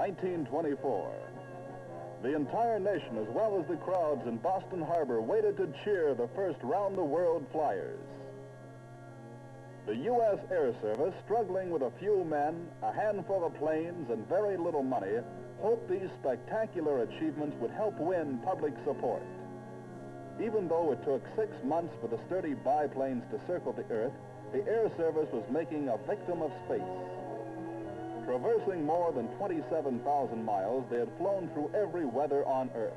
1924. The entire nation, as well as the crowds in Boston Harbor, waited to cheer the first round-the-world flyers. The U.S. Air Service, struggling with a few men, a handful of planes, and very little money, hoped these spectacular achievements would help win public support. Even though it took 6 months for the sturdy biplanes to circle the Earth, the Air Service was making a victim of space. Traversing more than 27,000 miles, they had flown through every weather on Earth.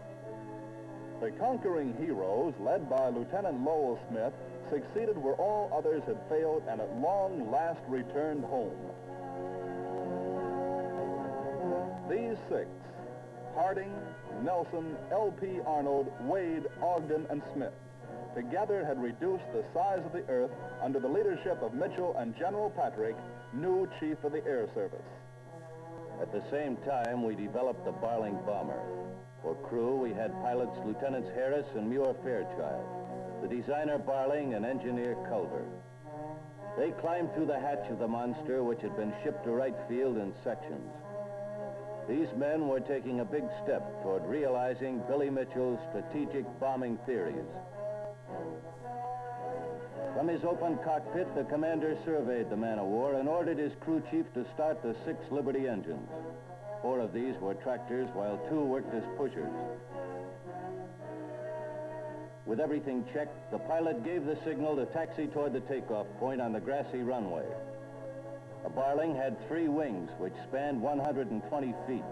The conquering heroes, led by Lieutenant Lowell Smith, succeeded where all others had failed and at long last returned home. These six, Harding, Nelson, L.P. Arnold, Wade, Ogden, and Smith, together had reduced the size of the Earth under the leadership of Mitchell and General Patrick, new Chief of the Air Service. At the same time, we developed the Barling bomber. For crew, we had pilots Lieutenants Harris and Muir Fairchild, the designer Barling and engineer Culver. They climbed through the hatch of the monster, which had been shipped to Wright Field in sections. These men were taking a big step toward realizing Billy Mitchell's strategic bombing theories. From his open cockpit, the commander surveyed the man-of-war and ordered his crew chief to start the 6 Liberty engines. 4 of these were tractors, while 2 worked as pushers. With everything checked, the pilot gave the signal to taxi toward the takeoff point on the grassy runway. The Barling had 3 wings, which spanned 120 feet,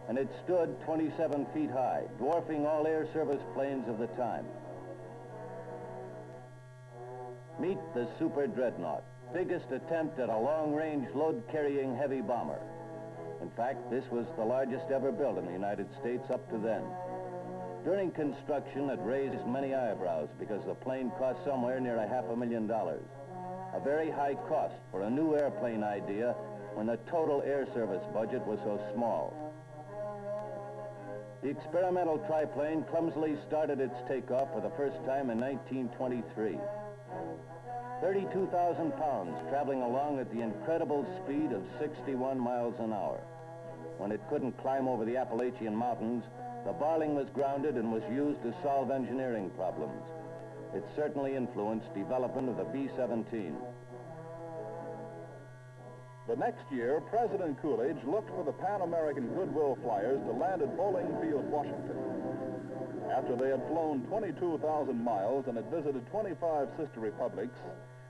and it stood 27 feet high, dwarfing all Air Service planes of the time. Meet the Super Dreadnought, biggest attempt at a long-range load-carrying heavy bomber. In fact, this was the largest ever built in the United States up to then. During construction, it raised many eyebrows because the plane cost somewhere near $500,000. A very high cost for a new airplane idea when the total Air Service budget was so small. The experimental triplane clumsily started its takeoff for the first time in 1923. 32,000 pounds traveling along at the incredible speed of 61 miles an hour. When it couldn't climb over the Appalachian Mountains, the Barling was grounded and was used to solve engineering problems. It certainly influenced development of the B-17. The next year, President Coolidge looked for the Pan American Goodwill Flyers to land at Bowling Field, Washington. After they had flown 22,000 miles and had visited 25 sister republics,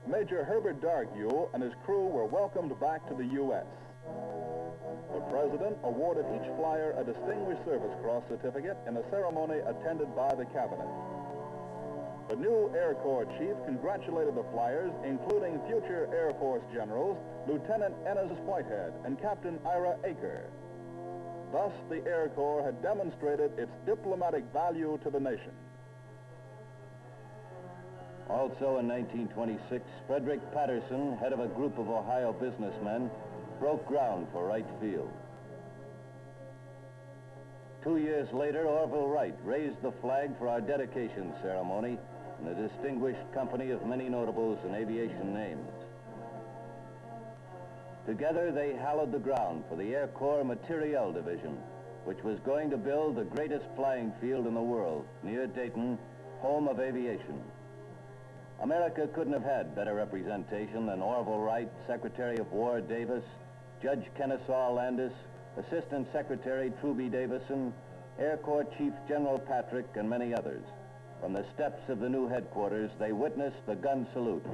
Major Herbert Dargue and his crew were welcomed back to the U.S. The President awarded each flyer a Distinguished Service Cross certificate in a ceremony attended by the Cabinet. The new Air Corps chief congratulated the flyers, including future Air Force generals, Lieutenant Ennis Whitehead and Captain Ira Aker. Thus, the Air Corps had demonstrated its diplomatic value to the nation. Also in 1926, Frederick Patterson, head of a group of Ohio businessmen, broke ground for Wright Field. 2 years later, Orville Wright raised the flag for our dedication ceremony in a distinguished company of many notables and aviation names. Together, they hallowed the ground for the Air Corps Materiel Division, which was going to build the greatest flying field in the world, near Dayton, home of aviation. America couldn't have had better representation than Orville Wright, Secretary of War Davis, Judge Kennesaw Landis, Assistant Secretary Truby Davison, Air Corps Chief General Patrick, and many others. From the steps of the new headquarters, they witnessed the gun salute.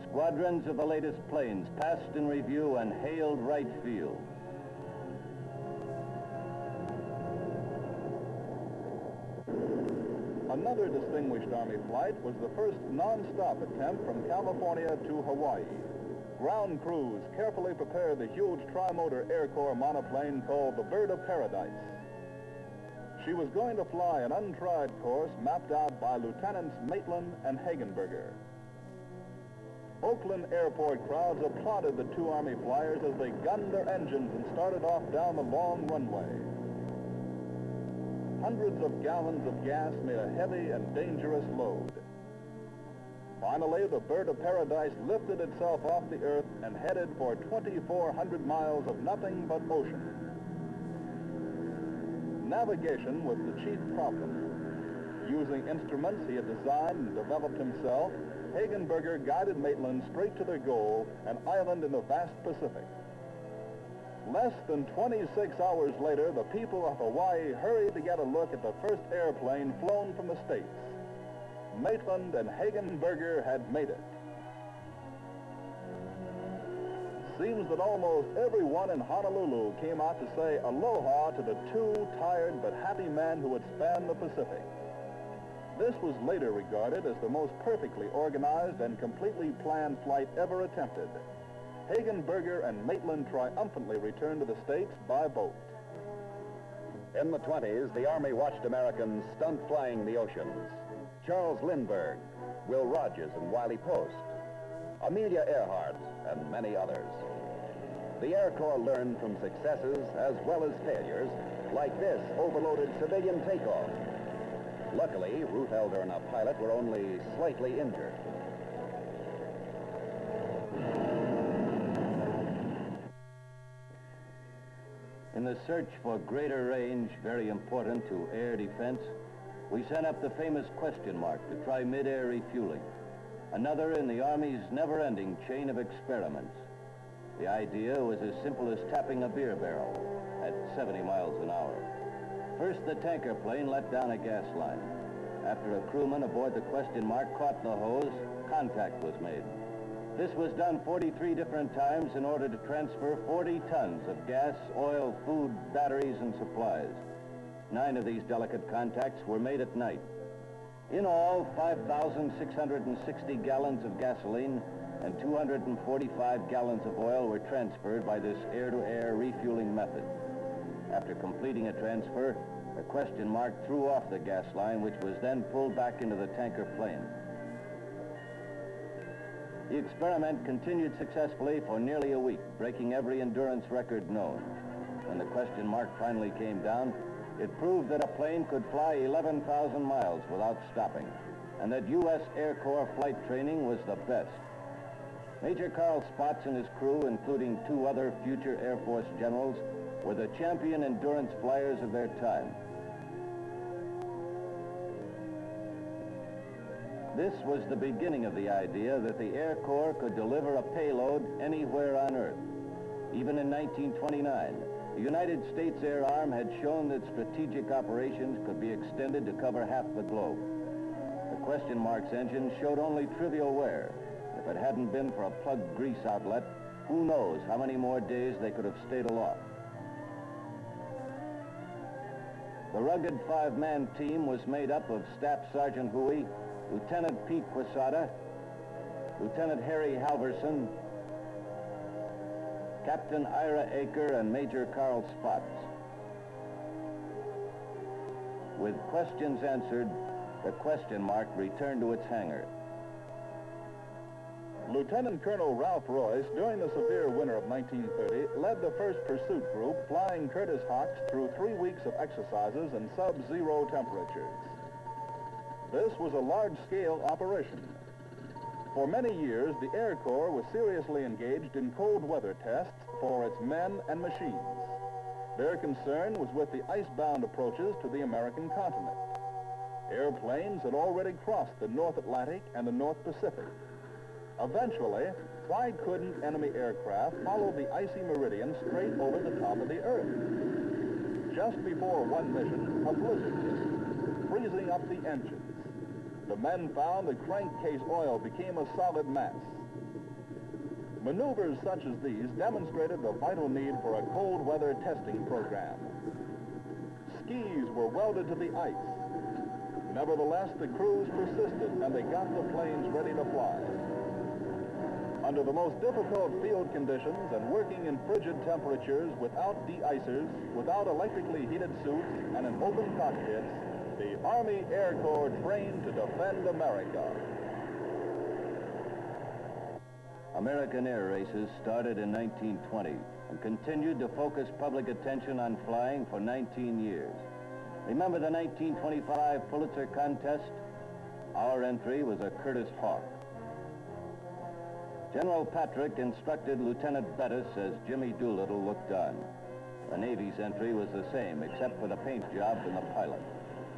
Squadrons of the latest planes passed in review and hailed Wright Field. Another distinguished Army flight was the first non-stop attempt from California to Hawaii. Ground crews carefully prepared the huge tri-motor Air Corps monoplane called the Bird of Paradise. She was going to fly an untried course mapped out by Lieutenants Maitland and Hagenberger. Oakland airport crowds applauded the two Army flyers as they gunned their engines and started off down the long runway. Hundreds of gallons of gas made a heavy and dangerous load. Finally, the Bird of Paradise lifted itself off the earth and headed for 2,400 miles of nothing but ocean. Navigation was the chief problem. Using instruments he had designed and developed himself, Hagenberger guided Maitland straight to their goal, an island in the vast Pacific. Less than 26 hours later, the people of Hawaii hurried to get a look at the first airplane flown from the States. Maitland and Hagenberger had made it. Seems that almost everyone in Honolulu came out to say aloha to the two tired but happy men who had spanned the Pacific. This was later regarded as the most perfectly organized and completely planned flight ever attempted. Hagenberger and Maitland triumphantly returned to the States by boat. In the 20s, the Army watched Americans stunt flying the oceans. Charles Lindbergh, Will Rogers and Wiley Post, Amelia Earhart, and many others. The Air Corps learned from successes as well as failures, like this overloaded civilian takeoff. Luckily, Ruth Elder and a pilot were only slightly injured. In the search for greater range, very important to air defense, we sent up the famous question mark to try mid-air refueling, another in the Army's never-ending chain of experiments. The idea was as simple as tapping a beer barrel at 70 miles an hour. First, the tanker plane let down a gas line. After a crewman aboard the question mark caught the hose, contact was made. This was done 43 different times in order to transfer 40 tons of gas, oil, food, batteries, and supplies. 9 of these delicate contacts were made at night. In all, 5,660 gallons of gasoline and 245 gallons of oil were transferred by this air-to-air refueling method. After completing a transfer, the question mark threw off the gas line, which was then pulled back into the tanker plane. The experiment continued successfully for nearly a week, breaking every endurance record known. When the question mark finally came down, it proved that a plane could fly 11,000 miles without stopping, and that U.S. Air Corps flight training was the best. Major Carl Spaatz and his crew, including 2 other future Air Force generals, were the champion endurance flyers of their time. This was the beginning of the idea that the Air Corps could deliver a payload anywhere on Earth. Even in 1929, the United States Air Arm had shown that strategic operations could be extended to cover half the globe. The question mark's engine showed only trivial wear. If it hadn't been for a plugged grease outlet, who knows how many more days they could have stayed aloft. The rugged 5-man team was made up of Staff Sergeant Huey, Lieutenant Pete Quesada, Lieutenant Harry Halverson, Captain Ira Aker, and Major Carl Spaatz. With questions answered, the question mark returned to its hangar. Lieutenant Colonel Ralph Royce, during the severe winter of 1930, led the first pursuit group flying Curtiss Hawks through 3 weeks of exercises in sub-zero temperatures. This was a large-scale operation. For many years, the Air Corps was seriously engaged in cold weather tests for its men and machines. Their concern was with the icebound approaches to the American continent. Airplanes had already crossed the North Atlantic and the North Pacific. Eventually, why couldn't enemy aircraft follow the icy meridian straight over the top of the Earth? Just before one mission, a blizzard hit, freezing up the engines. The men found the crankcase oil became a solid mass. Maneuvers such as these demonstrated the vital need for a cold weather testing program. Skis were welded to the ice. Nevertheless, the crews persisted and they got the planes ready to fly. Under the most difficult field conditions and working in frigid temperatures without de-icers, without electrically heated suits, and in open cockpits, the Army Air Corps trained to defend America. American air races started in 1920 and continued to focus public attention on flying for 19 years. Remember the 1925 Pulitzer contest? Our entry was a Curtiss Hawk. General Patrick instructed Lieutenant Bettis as Jimmy Doolittle looked on. The Navy's entry was the same, except for the paint job and the pilot.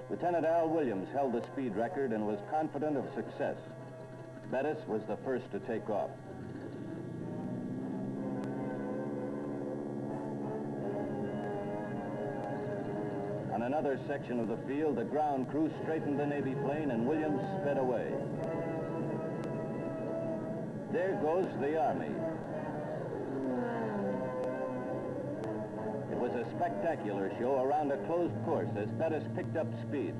Lieutenant Al Williams held the speed record and was confident of success. Bettis was the first to take off. On another section of the field, the ground crew straightened the Navy plane and Williams sped away. There goes the Army. It was a spectacular show around a closed course as Bettis picked up speed.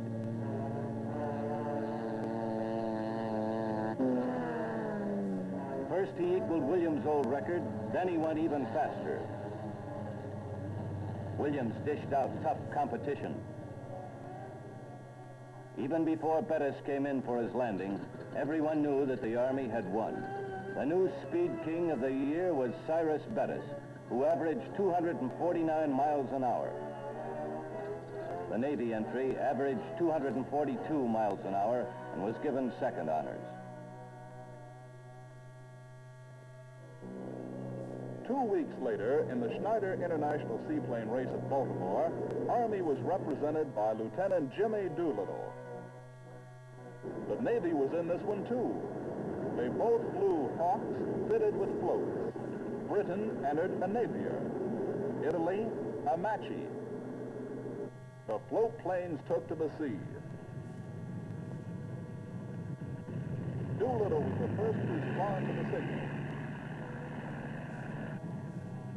First he equaled Williams' old record, then he went even faster. Williams dished out tough competition. Even before Bettis came in for his landing, everyone knew that the Army had won. The new speed king of the year was Cyrus Bettis, who averaged 249 miles an hour. The Navy entry averaged 242 miles an hour and was given second honors. 2 weeks later, in the Schneider International Seaplane Race at Baltimore, Army was represented by Lieutenant Jimmy Doolittle. The Navy was in this one too. They both flew Hawks fitted with floats. Britain entered a Napier. Italy, a Machi. The float planes took to the sea. Doolittle was the first to respond to the signal.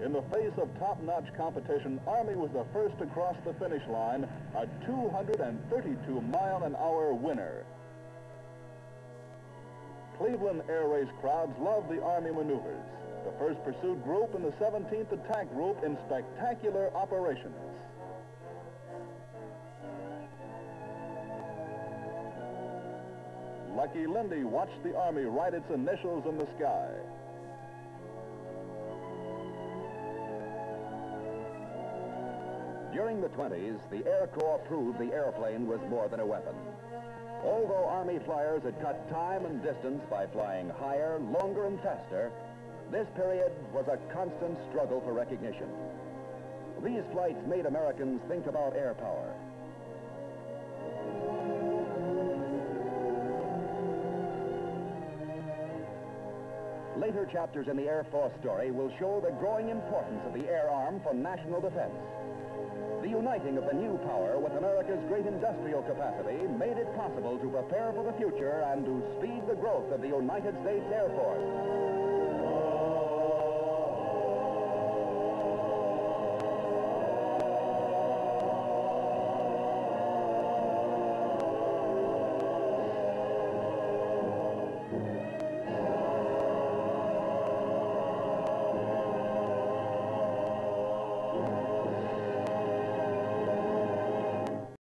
In the face of top-notch competition, Army was the first to cross the finish line, a 232-mile-an-hour winner. Cleveland air race crowds loved the Army maneuvers. The 1st Pursuit Group and the 17th Attack Group in spectacular operations. Lucky Lindy watched the Army write its initials in the sky. During the 20s, the Air Corps proved the airplane was more than a weapon. Although Army flyers had cut time and distance by flying higher, longer, and faster, this period was a constant struggle for recognition. These flights made Americans think about air power. Later chapters in the Air Force story will show the growing importance of the air arm for national defense. The uniting of the new power with America's great industrial capacity made it possible to prepare for the future and to speed the growth of the United States Air Force.